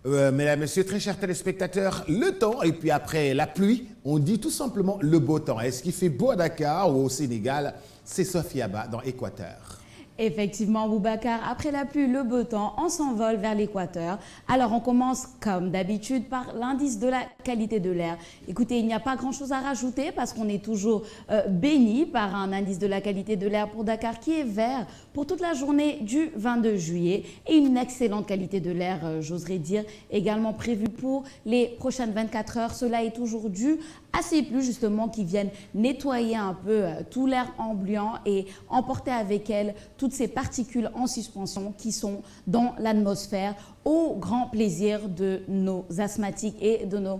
Mesdames, Messieurs, très chers téléspectateurs, le temps et puis après la pluie, on dit tout simplement le beau temps. Est-ce qu'il fait beau à Dakar ou au Sénégal? C'est Sophie Abba dans Équateur. Effectivement, Boubacar, après la pluie, le beau temps, on s'envole vers l'équateur. Alors, on commence comme d'habitude par l'indice de la qualité de l'air. Écoutez, il n'y a pas grand-chose à rajouter parce qu'on est toujours béni par un indice de la qualité de l'air pour Dakar qui est vert pour toute la journée du 22 juillet et une excellente qualité de l'air, j'oserais dire, également prévue pour les prochaines 24 heures. Cela est toujours dû à ces pluies justement qui viennent nettoyer un peu tout l'air ambiant et emporter avec elles toutes ces particules en suspension qui sont dans l'atmosphère au grand plaisir de nos asthmatiques et de nos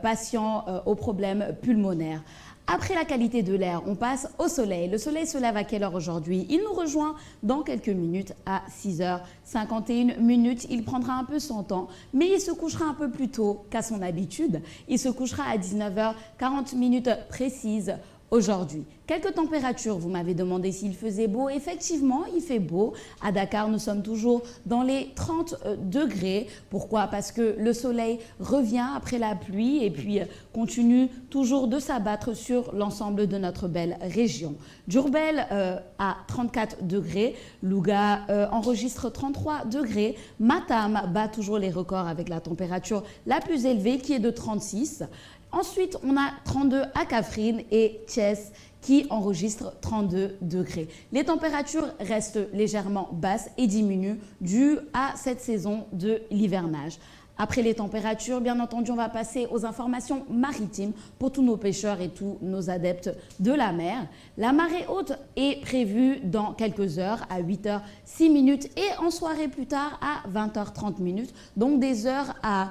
patients aux problèmes pulmonaires. Après la qualité de l'air, on passe au soleil. Le soleil se lève à quelle heure aujourd'hui? Il nous rejoint dans quelques minutes à 6h51. Il prendra un peu son temps, mais il se couchera un peu plus tôt qu'à son habitude. Il se couchera à 19h40 précises aujourd'hui. Quelques températures, vous m'avez demandé s'il faisait beau. Effectivement, il fait beau. À Dakar, nous sommes toujours dans les 30 degrés. Pourquoi? Parce que le soleil revient après la pluie et puis continue toujours de s'abattre sur l'ensemble de notre belle région. Diourbel à 34 degrés. Louga enregistre 33 degrés. Matam bat toujours les records avec la température la plus élevée qui est de 36. Ensuite, on a 32 à Kaffrine et Thiès qui enregistre 32 degrés. Les températures restent légèrement basses et diminuent dû à cette saison de l'hivernage. Après les températures, bien entendu, on va passer aux informations maritimes pour tous nos pêcheurs et tous nos adeptes de la mer. La marée haute est prévue dans quelques heures à 8h06 et en soirée plus tard à 20h30. Donc des heures à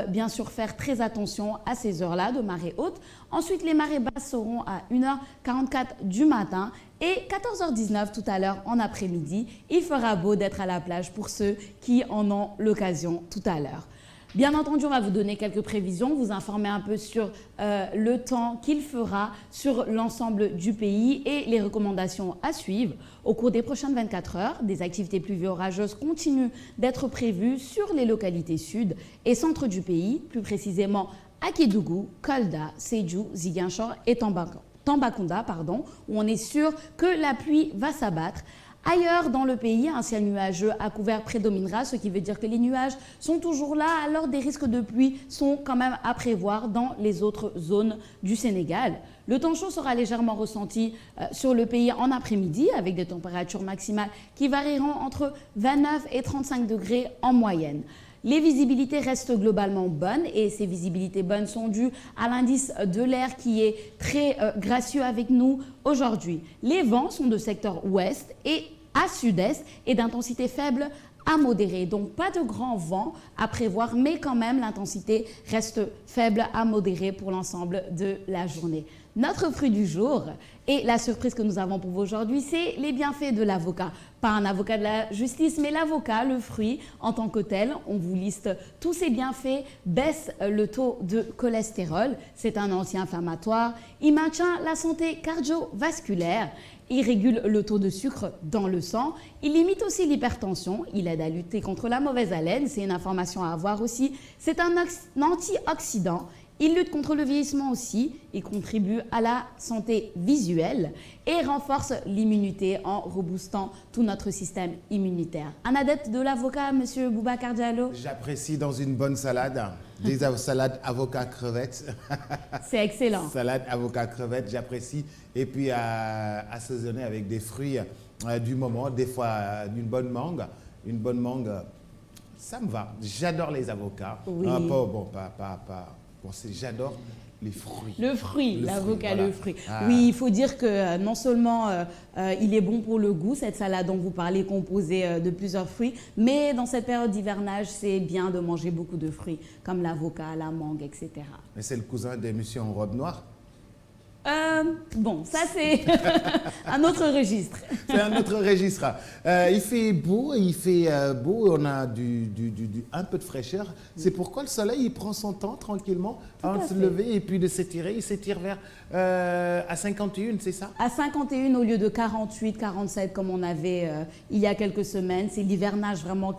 bien sûr faire très attention à ces heures-là de marée haute. Ensuite, les marées basses seront à 1h44 du matin et 14h19 tout à l'heure en après-midi. Il fera beau d'être à la plage pour ceux qui en ont l'occasion tout à l'heure. Bien entendu, on va vous donner quelques prévisions, vous informer un peu sur le temps qu'il fera sur l'ensemble du pays et les recommandations à suivre. Au cours des prochaines 24 heures, des activités pluvieux-orageuses continuent d'être prévues sur les localités sud et centre du pays, plus précisément à Kédougou, Kolda, Sédhiou, Ziguinchor et Tambacounda, où on est sûr que la pluie va s'abattre. Ailleurs dans le pays, un ciel nuageux à couvert prédominera, ce qui veut dire que les nuages sont toujours là, alors des risques de pluie sont quand même à prévoir dans les autres zones du Sénégal. Le temps chaud sera légèrement ressenti sur le pays en après-midi, avec des températures maximales qui varieront entre 29 et 35 degrés en moyenne. Les visibilités restent globalement bonnes et ces visibilités bonnes sont dues à l'indice de l'air qui est très gracieux avec nous aujourd'hui. Les vents sont de secteur ouest et à sud-est et d'intensité faible à modérée. Donc pas de grand vent à prévoir, mais quand même l'intensité reste faible à modérée pour l'ensemble de la journée. Notre fruit du jour et la surprise que nous avons pour vous aujourd'hui, c'est les bienfaits de l'avocat. Pas un avocat de la justice, mais l'avocat, le fruit en tant que tel. On vous liste tous ses bienfaits, baisse le taux de cholestérol, c'est un anti-inflammatoire, il maintient la santé cardiovasculaire, il régule le taux de sucre dans le sang, il limite aussi l'hypertension, il aide à lutter contre la mauvaise haleine, c'est une information à avoir aussi, c'est un antioxydant. Il lutte contre le vieillissement aussi, il contribue à la santé visuelle et renforce l'immunité en reboostant tout notre système immunitaire. Un adepte de l'avocat, monsieur Boubacar Diallo? J'apprécie dans une bonne salade, des salades avocat-crevettes. C'est excellent. Salade avocat-crevettes, j'apprécie. Et puis assaisonner avec des fruits du moment, des fois d'une bonne mangue. Une bonne mangue, ça me va. J'adore les avocats. Oui. J'adore les fruits. Le fruit, l'avocat, voilà. le fruit. Oui, il faut dire que non seulement il est bon pour le goût, cette salade dont vous parlez, composée de plusieurs fruits, mais dans cette période d'hivernage, c'est bien de manger beaucoup de fruits, comme l'avocat, la mangue, etc. Mais c'est le cousin des messieurs en robe noire? Bon, ça c'est un autre registre. C'est un autre registre. Il fait beau, on a un peu de fraîcheur. C'est pourquoi le soleil, il prend son temps tranquillement avant de se lever et puis de s'étirer. Il s'étire vers à 51, c'est ça? À 51 au lieu de 48, 47 comme on avait il y a quelques semaines. C'est l'hivernage vraiment qui